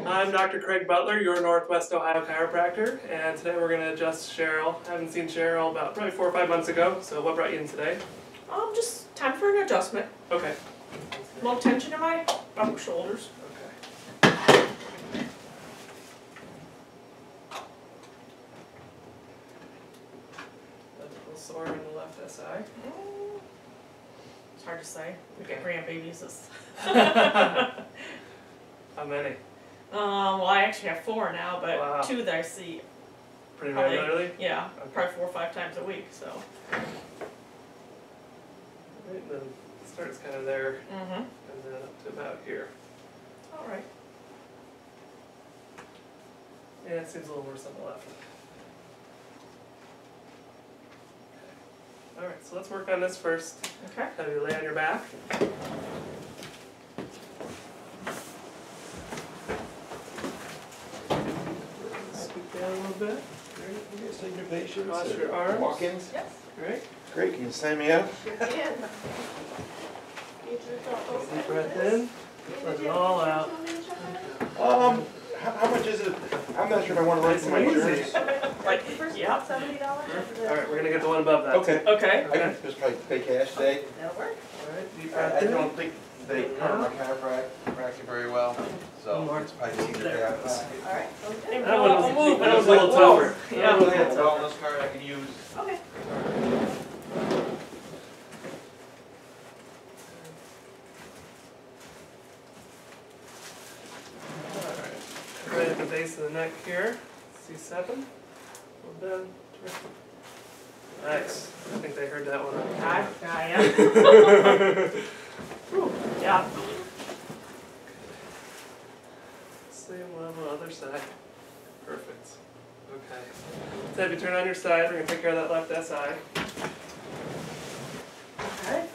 I'm Dr. Craig Butler, your Northwest Ohio chiropractor, and today we're going to adjust Cheryl. I haven't seen Cheryl about probably 4 or 5 months ago, so what brought you in today? Just time for an adjustment. Okay. A little tension in my upper shoulders. Okay. A little sore in the left SI. It's hard to say. We get grandbabies. How many? Well, I actually have 4 now, but Wow. 2 that I see. Pretty Probably, regularly? yeah, Okay. probably 4 or 5 times a week. So. Right, then it starts kind of there, Mm-hmm. and then up to about here. All right. Yeah, it seems a little worse on the left. Okay. Alright, so let's work on this first. Okay. Have you lay on your back. Scoot down a little bit. Take your patients. Cross your arms. Walk-ins. Yes. Great. Great, can you sign me up? Sure can. Deep breath in. Let it all out. How much is it? I'm not sure if I want to write for my insurance. Like, yeah. $70? Alright, we're gonna get the one above that. Okay. Okay. I can just probably pay cash today. That'll work. Alright, deep I breath in. don't think they cover my chiropractic very well, so it's probably easier to pay out of pocket. All right. Okay. That one was, I'll move. that was a little tougher. Yeah. I really have a wellness card I can use. Okay. Alright, right at the base of the neck here, C7, a little down. Nice, I think they heard that one. I am. Ooh, yeah. Same level, other side. Perfect. Okay. So have you turn on your side, we're going to take care of that left SI. Okay.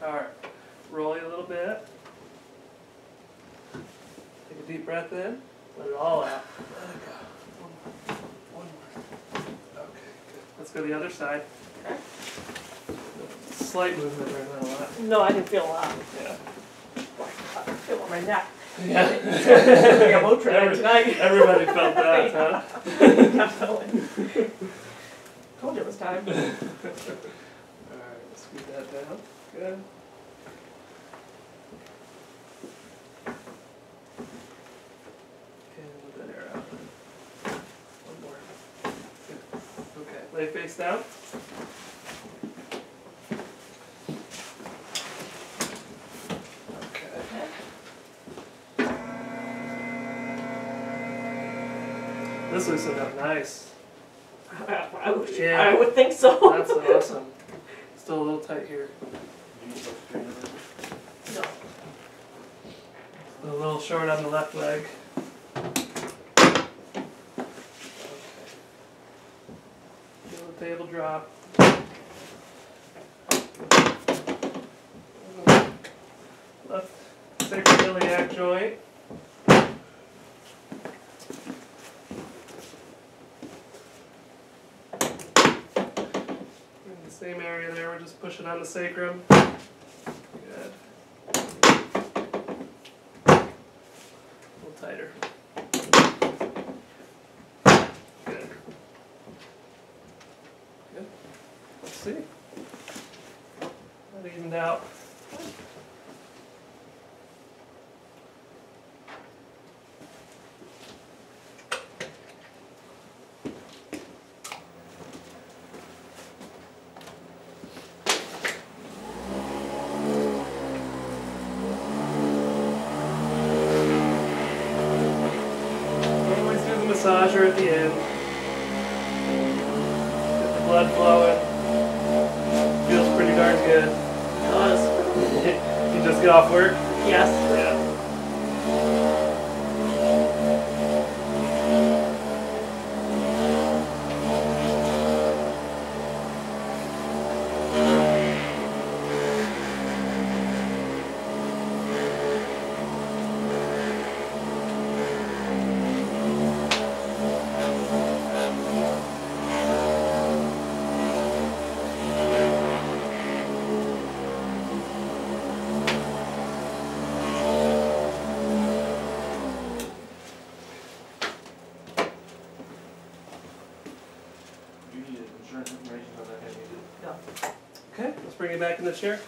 Alright, roll you a little bit. Take a deep breath in, let it all out. Let it go. One more. Okay, good. Let's go to the other side. Okay. Slight movement right now, a lot. No, I didn't feel a lot. Yeah. I feel it on my neck. Yeah. I'm Motrin tonight. Everybody felt that, huh? Kept going. Told you it was time. Alright, let's scoot that down. Good. And let that air out. One more. Good. Okay, lay face down. Okay. This loosened up nice. I would think so. That's awesome. Still a little tight here. No. A little short on the left leg. Okay. Feel the table drop. Left sacroiliac joint. In the same area there, we're just pushing on the sacrum. Good. A little tighter. Good. Good. Let's see. That evened out. Always do the massager at the end. Get the blood flowing. Feels pretty darn good. It does. You just get off work? Yes. Yeah. Okay, let's bring you back in the chair.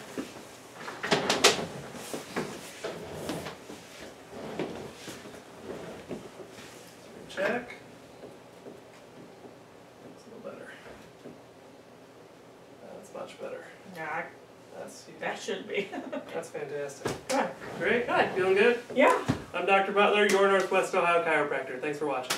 Check. That's a little better. That's much better. Yeah, That's that should be. That's fantastic. Good. Great. Good. Feeling good? Yeah. I'm Dr. Butler, your Northwest Ohio chiropractor. Thanks for watching.